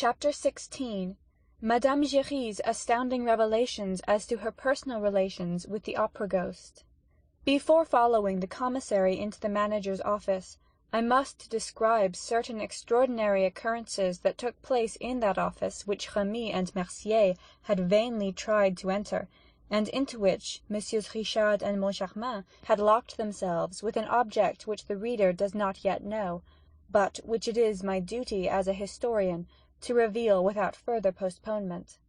Chapter 16. Madame Giry's astounding revelations as to her personal relations with the opera ghost. Before following the commissary into the manager's office, I must describe certain extraordinary occurrences that took place in that office which Remy and Mercier had vainly tried to enter, and into which Messieurs Richard and Moncharmin had locked themselves with an object which the reader does not yet know, but which it is my duty as a historian to reveal without further postponement.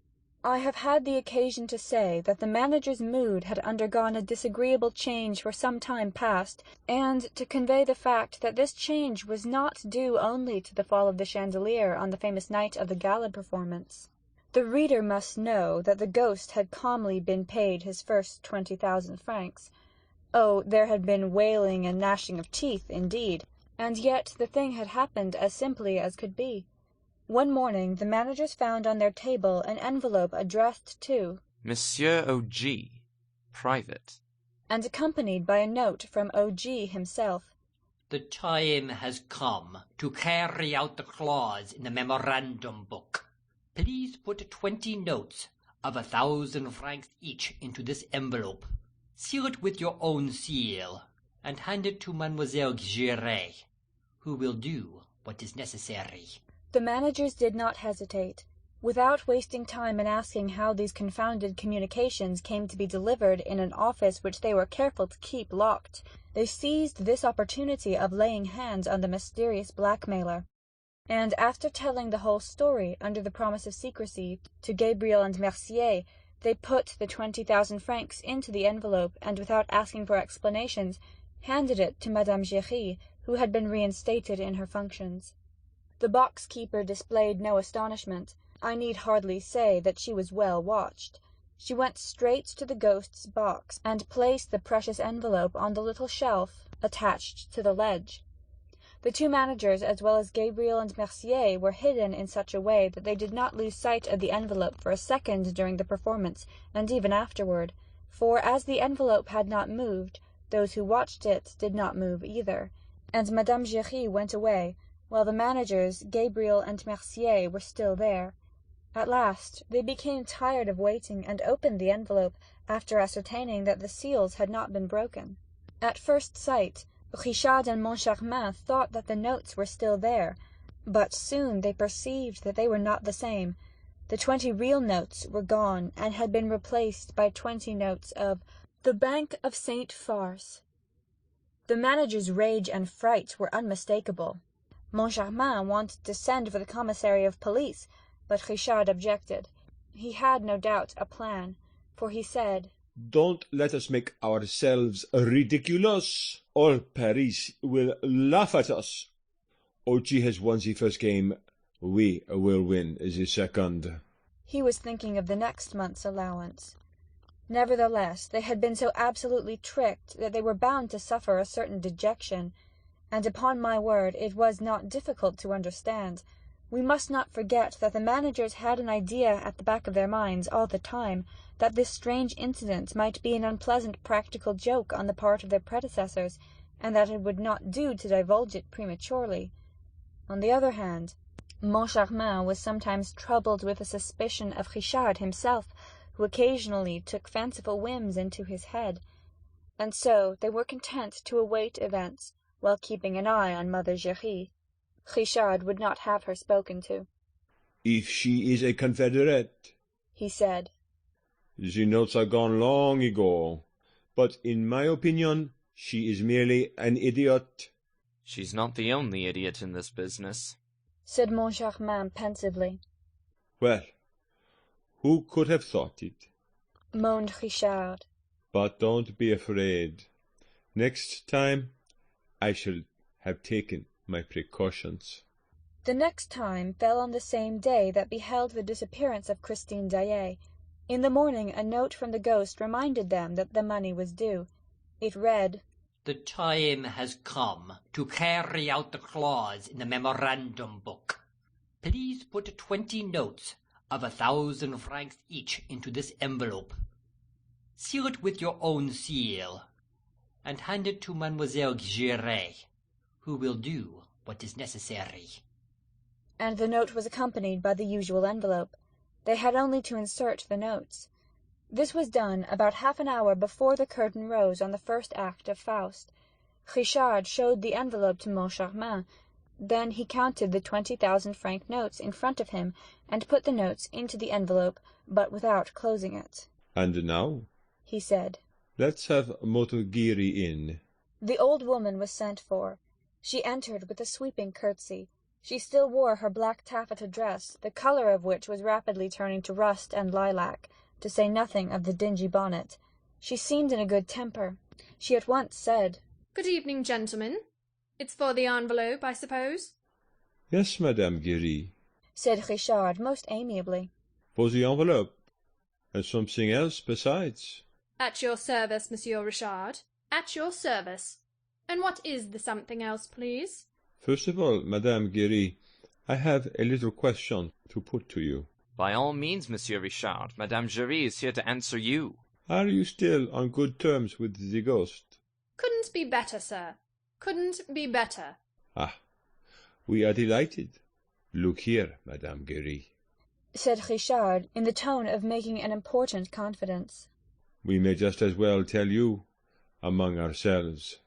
I have had the occasion to say that the manager's mood had undergone a disagreeable change for some time past, and to convey the fact that this change was not due only to the fall of the chandelier on the famous night of the gala performance. The reader must know that the ghost had calmly been paid his first 20,000 francs. Oh, there had been wailing and gnashing of teeth, indeed, and yet the thing had happened as simply as could be. One morning the managers found on their table an envelope addressed to Monsieur O.G., private, and accompanied by a note from O.G. himself. The time has come to carry out the clause in the memorandum book. Please put 20 notes of 1,000 francs each into this envelope. Seal it with your own seal, and hand it to Mademoiselle Giry, who will do what is necessary. The managers did not hesitate. Without wasting time in asking how these confounded communications came to be delivered in an office which they were careful to keep locked, they seized this opportunity of laying hands on the mysterious blackmailer. And after telling the whole story, under the promise of secrecy, to Gabriel and Mercier, they put the 20,000 francs into the envelope, and without asking for explanations, handed it to Madame Giry, who had been reinstated in her functions. The box-keeper displayed no astonishment. I need hardly say that she was well watched. She went straight to the ghost's box, and placed the precious envelope on the little shelf attached to the ledge. The two managers, as well as Gabriel and Mercier, were hidden in such a way that they did not lose sight of the envelope for a second during the performance, and even afterward, for as the envelope had not moved, those who watched it did not move either, and Madame Giry went away, while the managers, Gabriel and Mercier, were still there. At last they became tired of waiting, and opened the envelope, after ascertaining that the seals had not been broken. At first sight, Richard and Moncharmin thought that the notes were still there, but soon they perceived that they were not the same. The 20 real notes were gone, and had been replaced by 20 notes of the Bank of St. Farce. The manager's rage and fright were unmistakable. Moncharmin wanted to send for the commissary of police, but Richard objected. He had, no doubt, a plan, for he said, "Don't let us make ourselves ridiculous. All Paris will laugh at us. O.G. has won the first game. We will win the second." He was thinking of the next month's allowance. Nevertheless, they had been so absolutely tricked that they were bound to suffer a certain dejection, and upon my word it was not difficult to understand. We must not forget that the managers had an idea at the back of their minds all the time that this strange incident might be an unpleasant practical joke on the part of their predecessors, and that it would not do to divulge it prematurely. On the other hand, Moncharmin was sometimes troubled with a suspicion of Richard himself, who occasionally took fanciful whims into his head, and so they were content to await events, while keeping an eye on Mother Giry. Richard would not have her spoken to. "If she is a Confederate," he said, "the notes are gone long ago. But in my opinion, she is merely an idiot." She's not the only idiot in this business, said Moncharmin pensively. "Well, who could have thought it?" moaned Richard. "But don't be afraid. Next time I shall have taken my precautions." The next time fell on the same day that beheld the disappearance of Christine Daae. In the morning a note from the ghost reminded them that the money was due. It read, The time has come to carry out the clause in the memorandum book. Please put 20 notes of 1,000 francs each into this envelope. Seal it with your own seal, and hand it to Mademoiselle Giry, who will do what is necessary. and the note was accompanied by the usual envelope. They had only to insert the notes. This was done about half an hour before the curtain rose on the first act of Faust. Richard showed the envelope to Moncharmin. Then he counted the 20,000-franc notes in front of him, and put the notes into the envelope, but without closing it. "And now," he said, "let's have Motor Giry in." The old woman was sent for. She entered with a sweeping curtsy. She still wore her black taffeta dress, the colour of which was rapidly turning to rust and lilac, to say nothing of the dingy bonnet. She seemed in a good temper. She at once said, "Good evening, gentlemen. It's for the envelope, I suppose?" "Yes, Madame Giry, said Richard most amiably. for the envelope, and something else besides." "At your service, Monsieur Richard. At your service. And what is the something else, please?" "First of all, Madame Giry, I have a little question to put to you." By all means, Monsieur Richard. Madame Giry is here to answer you. "Are you still on good terms with the ghost?" "Couldn't be better, sir. Couldn't be better." "Ah, we are delighted. Look here, Madame Giry." said Richard, in the tone of making an important confidence. "We may just as well tell you, among ourselves,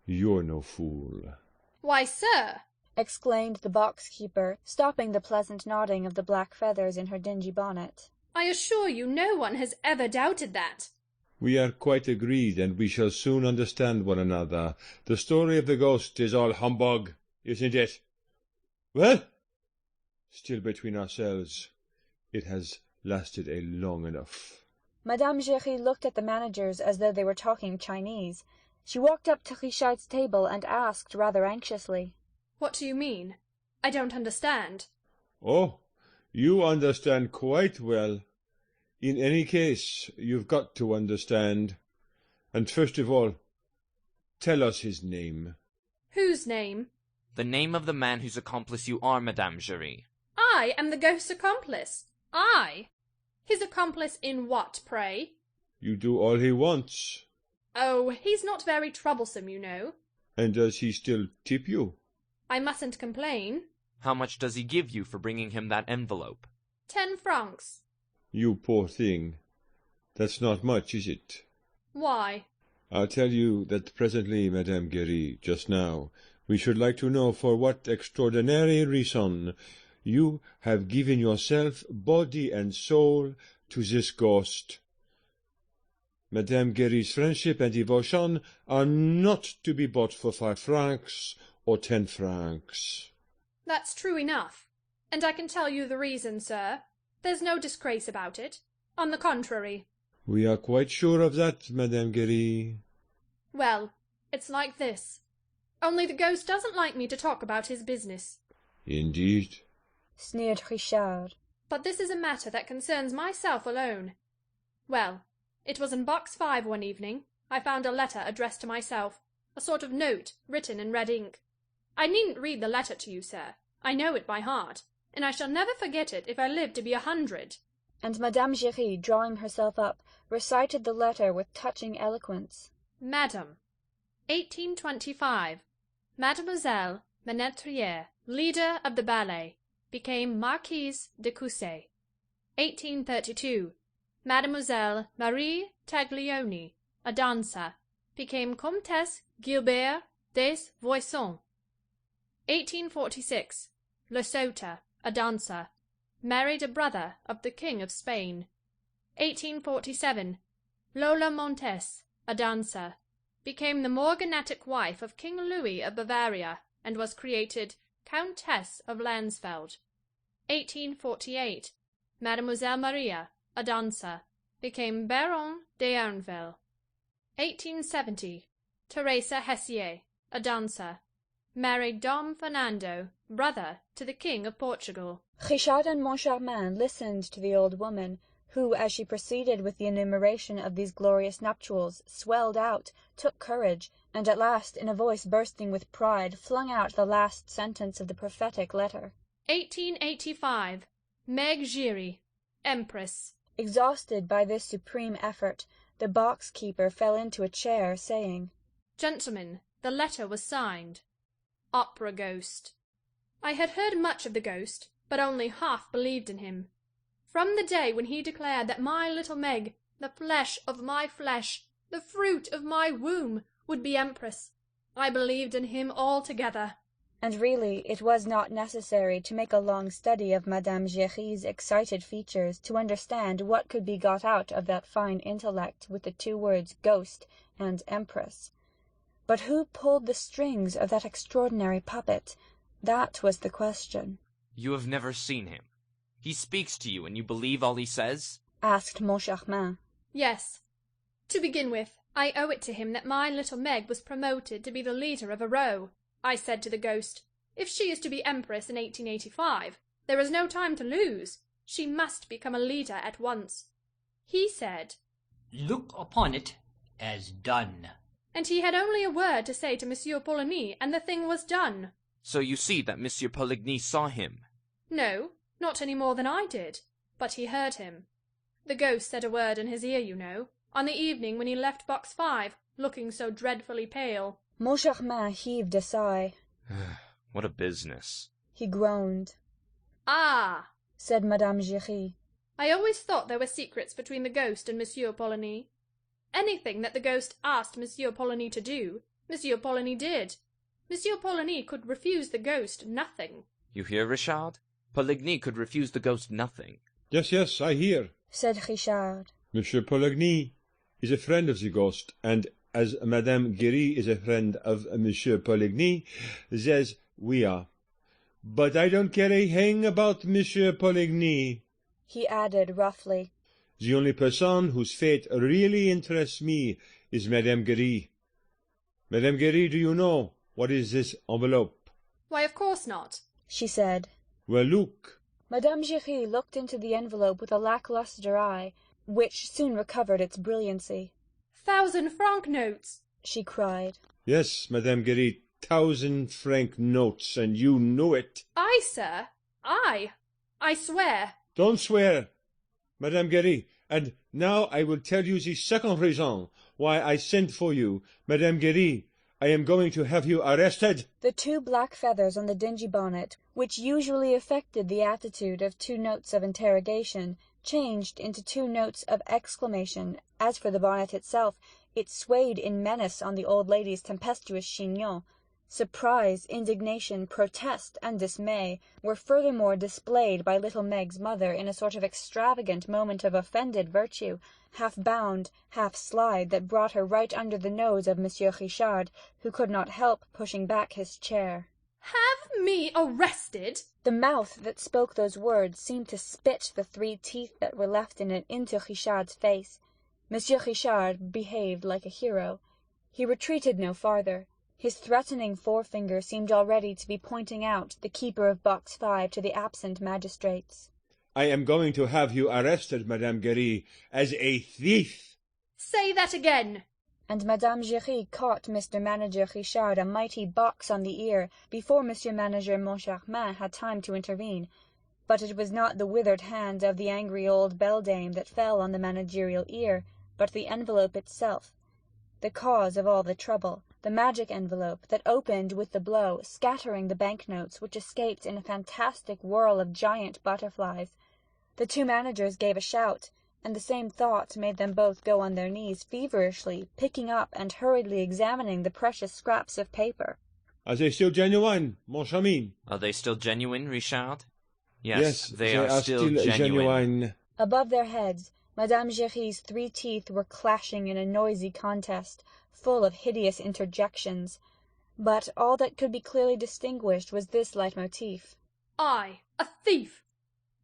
you're no fool." "Why, sir!" exclaimed the box-keeper, stopping the pleasant nodding of the black feathers in her dingy bonnet. "I assure you no one has ever doubted that." "We are quite agreed, and we shall soon understand one another. The story of the ghost is all humbug, isn't it? Well, still between ourselves, it has lasted a long enough." Madame Giry looked at the managers as though they were talking Chinese. She walked up to Richard's table and asked rather anxiously, "What do you mean? I don't understand." "Oh, you understand quite well. In any case, you've got to understand. And first of all, tell us his name." "Whose name?" The name of the man whose accomplice you are, Madame Giry. "I am the ghost's accomplice. I? His accomplice in what, pray?" "You do all he wants." "Oh, he's not very troublesome, you know." "And does he still tip you?" "I mustn't complain." How much does he give you for bringing him that envelope?" 10 francs. "You poor thing. That's not much, is it?" "Why?" "I'll tell you that presently, Madame Giry. Just now, we should like to know for what extraordinary reason you have given yourself, body and soul, to this ghost. Madame Giry's friendship and devotion are not to be bought for 5 francs or 10 francs. "That's true enough. And I can tell you the reason, sir. There's no disgrace about it. On the contrary." "We are quite sure of that, Madame Giry." "Well, it's like this. Only the ghost doesn't like me to talk about his business." "Indeed?" sneered Richard. "But this is a matter that concerns myself alone. Well, it was in box 5 one evening. I found a letter addressed to myself, a sort of note written in red ink. I needn't read the letter to you, sir. I know it by heart, and I shall never forget it if I live to be 100. And Madame Giry, drawing herself up, recited the letter with touching eloquence. Madam, 1825. Mademoiselle Menetrier, leader of the ballet, became Marquise de Cousset. 1832. Mademoiselle Marie Taglioni, a dancer, became Comtesse Gilbert des Voissons. 1846. Lesota, a dancer, married a brother of the King of Spain. 1847. Lola Montes, a dancer, became the morganatic wife of King Louis of Bavaria, and was created Countess of Landsfeld. 1848. Mademoiselle Maria, a dancer, became Baron d'Erneville. 1870. Teresa Hessier, a dancer, married Dom Fernando, brother to the King of Portugal. Richard and Moncharmin listened to the old woman, who, as she proceeded with the enumeration of these glorious nuptials, swelled out, took courage, and at last, in a voice bursting with pride, flung out the last sentence of the prophetic letter. 1885. Meg Giry, Empress. Exhausted by this supreme effort, the box-keeper fell into a chair, saying, Gentlemen, the letter was signed. Opera Ghost. I had heard much of the ghost, but only half believed in him. From the day when he declared that my little Meg, the flesh of my flesh, the fruit of my womb, would be empress, I believed in him altogether. And really it was not necessary to make a long study of Madame Giry's excited features to understand what could be got out of that fine intellect with the two words ghost and empress. But who pulled the strings of that extraordinary puppet? That was the question. You have never seen him. He speaks to you, and you believe all he says? Asked Moncharmin. Yes. To begin with, I owe it to him that my little Meg was promoted to be the leader of a row. I said to the ghost, if she is to be empress in 1885, there is no time to lose. She must become a leader at once. He said, Look upon it as done. And he had only a word to say to Monsieur Poligny, and the thing was done. So you see that Monsieur Poligny saw him? No, not any more than I did, but he heard him. The ghost said a word in his ear, you know, on the evening when he left box 5, looking so dreadfully pale. Moncharmin heaved a sigh. What a business. He groaned. Ah, said Madame Giry. I always thought there were secrets between the ghost and Monsieur Poligny. Anything that the ghost asked Monsieur Poligny to do, Monsieur Poligny did. Monsieur Poligny could refuse the ghost nothing. You hear, Richard? Poligny could refuse the ghost nothing. Yes, yes, I hear, said Richard. Monsieur Poligny is a friend of the ghost, and as Madame Giry is a friend of Monsieur Poligny, says we are. But I don't care a hang about Monsieur Poligny, he added roughly. The only person whose fate really interests me is Madame Giry. Madame Giry, do you know what is this envelope? Why, of course not, she said. Well, look. Madame Giry looked into the envelope with a lacklustre eye, which soon recovered its brilliancy. 1,000-franc notes, she cried. Yes, Madame Giry, 1,000-franc notes, and you knew it. I, sir, I swear. Don't swear, Madame Giry, and now I will tell you the second reason why I sent for you. Madame Giry, I am going to have you arrested. The 2 black feathers on the dingy bonnet, which usually affected the attitude of 2 notes of interrogation, changed into 2 notes of exclamation. As for the bonnet itself, it swayed in menace on the old lady's tempestuous chignon. Surprise, indignation, protest, and dismay were furthermore displayed by little Meg's mother in a sort of extravagant moment of offended virtue, half bound, half slide, that brought her right under the nose of Monsieur Richard, who could not help pushing back his chair. Have me arrested? The mouth that spoke those words seemed to spit the 3 teeth that were left in it into Richard's face. Monsieur Richard behaved like a hero. He retreated no farther. His threatening forefinger seemed already to be pointing out the keeper of box 5 to the absent magistrates. I am going to have you arrested, Madame Giry, as a thief. Say that again. And Madame Giry caught Mr. Manager Richard a mighty box on the ear before Monsieur Manager Moncharmin had time to intervene. But it was not the withered hand of the angry old beldame that fell on the managerial ear, but the envelope itself. The cause of all the trouble, the magic envelope that opened with the blow, scattering the banknotes, which escaped in a fantastic whirl of giant butterflies. The 2 managers gave a shout, and the same thought made them both go on their knees feverishly, picking up and hurriedly examining the precious scraps of paper. Are they still genuine, mon chamin? Are they still genuine, Richard? Yes, they are still genuine. Above their heads, Madame Giry's 3 teeth were clashing in a noisy contest, full of hideous interjections. But all that could be clearly distinguished was this leitmotif. I, a thief!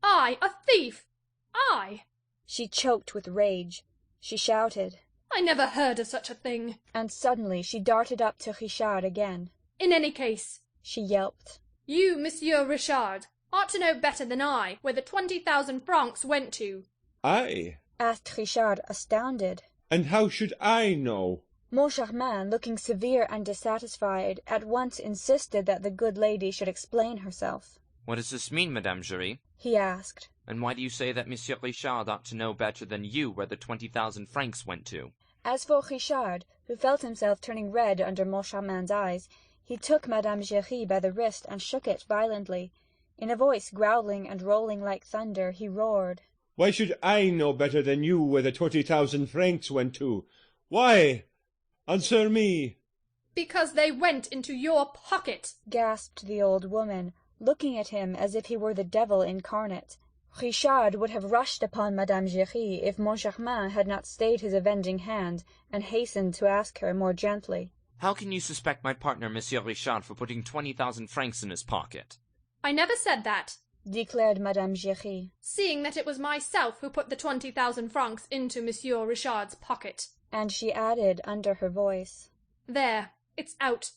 I, a thief! I! She choked with rage. She shouted, I never heard of such a thing. And suddenly she darted up to Richard again. In any case, she yelped, you, Monsieur Richard, ought to know better than I where the 20,000 francs went to. I? Asked Richard, astounded. And how should I know? Moncharmin, looking severe and dissatisfied, at once insisted that the good lady should explain herself. What does this mean, Madame Giry? He asked. And why do you say that Monsieur Richard ought to know better than you where the 20,000 francs went to? As for Richard, who felt himself turning red under Moncharmin's eyes, He took Madame Giry by the wrist and shook it violently. In a voice growling and rolling like thunder, he roared, "Why should I know better than you where the 20,000 francs went to? Why? Answer me!" Because they went into your pocket, gasped the old woman, looking at him as if he were the devil incarnate. Richard would have rushed upon Madame Giry if Moncharmin had not stayed his avenging hand and hastened to ask her more gently. How can you suspect my partner, Monsieur Richard, for putting 20,000 francs in his pocket? I never said that, declared Madame Giry. seeing that it was myself who put the 20,000 francs into Monsieur Richard's pocket. And she added under her voice, There, it's out,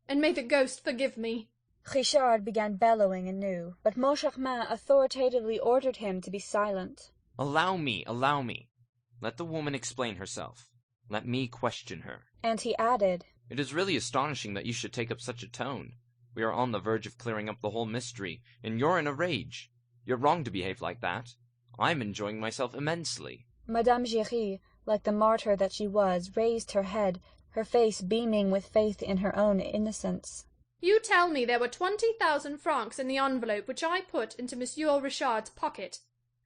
and may the ghost forgive me. Richard began bellowing anew, but Moncharmin authoritatively ordered him to be silent. Allow me. Let the woman explain herself. Let me question her. And he added, It is really astonishing that you should take up such a tone. We are on the verge of clearing up the whole mystery, and you're in a rage. You're wrong to behave like that. I'm enjoying myself immensely. Madame Giry, like the martyr that she was, raised her head, her face beaming with faith in her own innocence. You tell me there were 20,000 francs in the envelope which I put into Monsieur Richard's pocket.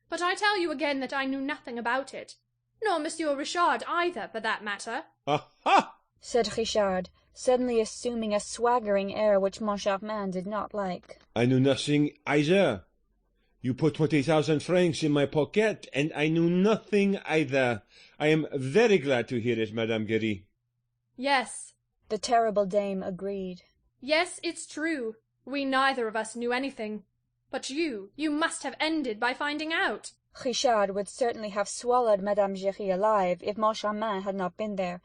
But I tell you again that I knew nothing about it. Nor Monsieur Richard either, for that matter. "Aha!" said Richard, suddenly assuming a swaggering air which Moncharmin did not like. "I knew nothing either. You put 20,000 francs in my pocket, and I knew nothing either. I am very glad to hear it, Madame Giry." Yes, the terrible dame agreed. Yes, it's true. We neither of us knew anything. But you must have ended by finding out. Richard would certainly have swallowed Madame Giry alive if Moncharmin had not been there.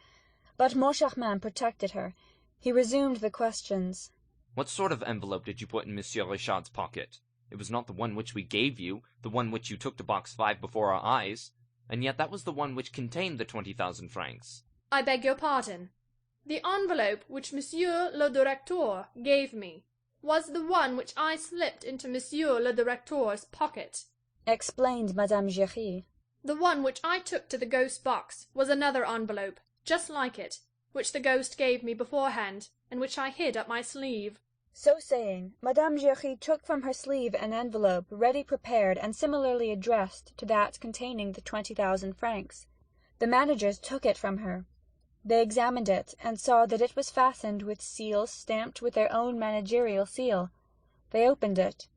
But Moncharmin protected her. He resumed the questions. What sort of envelope did you put in Monsieur Richard's pocket? It was not the one which we gave you, the one which you took to box 5 before our eyes, and yet that was the one which contained the 20,000 francs. I beg your pardon. The envelope which Monsieur le Directeur gave me was the one which I slipped into Monsieur le Directeur's pocket, explained Madame Giry. The one which I took to the ghost box was another envelope, just like it, which the ghost gave me beforehand, and which I hid up my sleeve. So saying, Madame Giry took from her sleeve an envelope ready prepared and similarly addressed to that containing the 20,000 francs. The managers took it from her. They examined it, and saw that it was fastened with seals stamped with their own managerial seal. They opened it.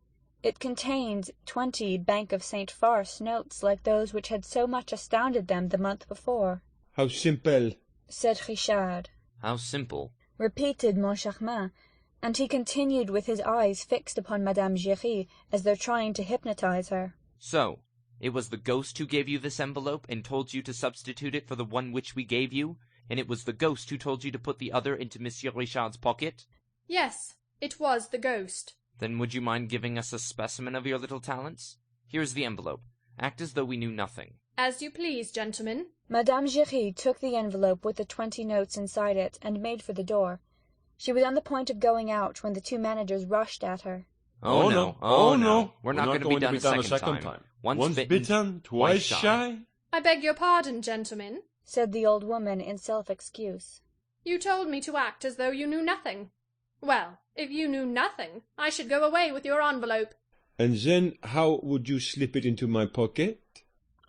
It contained 20 Bank of St. Farce notes like those which had so much astounded them the month before. "How simple," said Richard. How simple, repeated Moncharmin, and he continued with his eyes fixed upon Madame Giry as though trying to hypnotize her. So, it was the ghost who gave you this envelope and told you to substitute it for the one which we gave you? And it was the ghost who told you to put the other into Monsieur Richard's pocket? Yes, it was the ghost. Then would you mind giving us a specimen of your little talents? Here's the envelope. Act as though we knew nothing. As you please, gentlemen. Madame Giry took the envelope with the 20 notes inside it and made for the door. She was on the point of going out when the two managers rushed at her. Oh no. We're not going to be done a second time. Once bitten, twice shy. I beg your pardon, gentlemen, said the old woman in self-excuse. You told me to act as though you knew nothing. Well, if you knew nothing, I should go away with your envelope. And then how would you slip it into my pocket?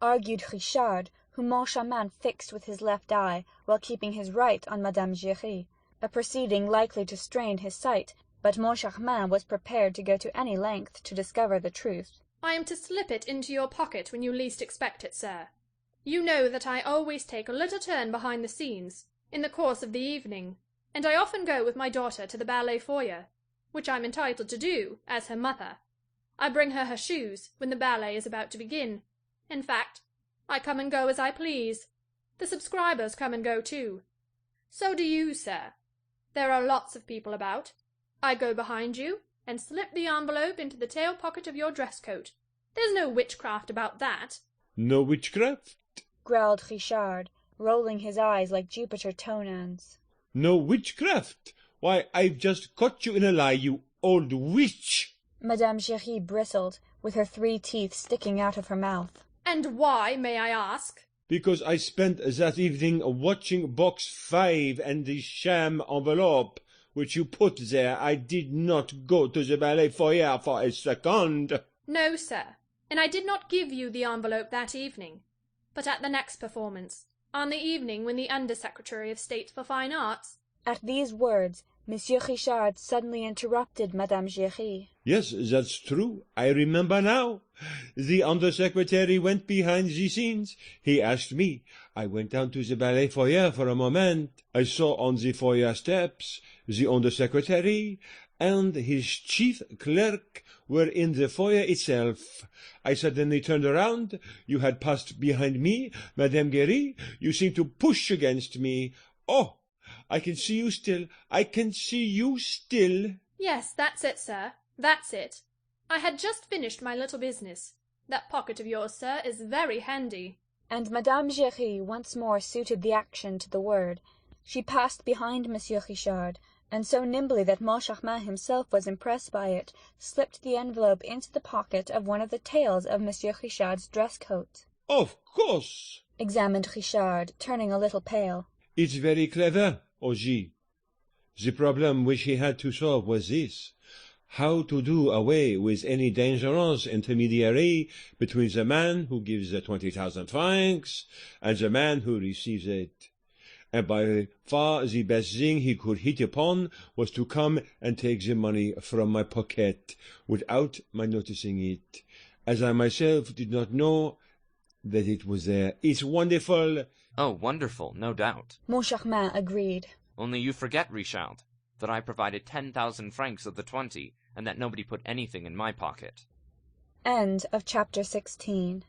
Argued Richard, whom Moncharmin fixed with his left eye, while keeping his right on Madame Giry, a proceeding likely to strain his sight, but Moncharmin was prepared to go to any length to discover the truth. I am to slip it into your pocket when you least expect it, sir. You know that I always take a little turn behind the scenes, in the course of the evening, and I often go with my daughter to the ballet foyer, which I'm entitled to do, as her mother. I bring her shoes when the ballet is about to begin. In fact, I come and go as I please. The subscribers come and go too. So do you, sir. There are lots of people about. I go behind you, and slip the envelope into the tail pocket of your dress coat. There's no witchcraft about that. No witchcraft? Growled Richard, rolling his eyes like Jupiter Tonans. No witchcraft? Why, I've just caught you in a lie, you old witch! Madame Giry bristled, with her 3 teeth sticking out of her mouth. And why, may I ask? Because I spent that evening watching box 5 and the sham envelope, which you put there. I did not go to the ballet foyer for a second. No, sir, and I did not give you the envelope that evening, but at the next performance, on the evening when the Under-Secretary of State for Fine Arts—" At these words, Monsieur Richard suddenly interrupted Madame Giry. Yes, that's true. I remember now. The Under-Secretary went behind the scenes. He asked me. I went down to the ballet foyer for a moment. I saw on the foyer steps the Under-Secretary and his chief clerk were in the foyer itself. I suddenly turned around. You had passed behind me, Madame Giry. You seemed to push against me. Oh! I can see you still. I can see you still. "Yes, that's it, sir. That's it. I had just finished my little business. That pocket of yours, sir, is very handy." And Madame Giry once more suited the action to the word. She passed behind Monsieur Richard, and so nimbly that Moncharmin himself was impressed by it, slipped the envelope into the pocket of one of the tails of Monsieur Richard's dress-coat. Of course, examined Richard, turning a little pale. It's very clever, Augie. The problem which he had to solve was this: how to do away with any dangerous intermediary between the man who gives the 20,000 francs and the man who receives it. And by far the best thing he could hit upon was to come and take the money from my pocket without my noticing it, as I myself did not know that it was there. It's wonderful. Oh, wonderful, no doubt. Moncharmin agreed. Only you forget, Richard, that I provided 10,000 francs of the 20, and that nobody put anything in my pocket. End of chapter 16.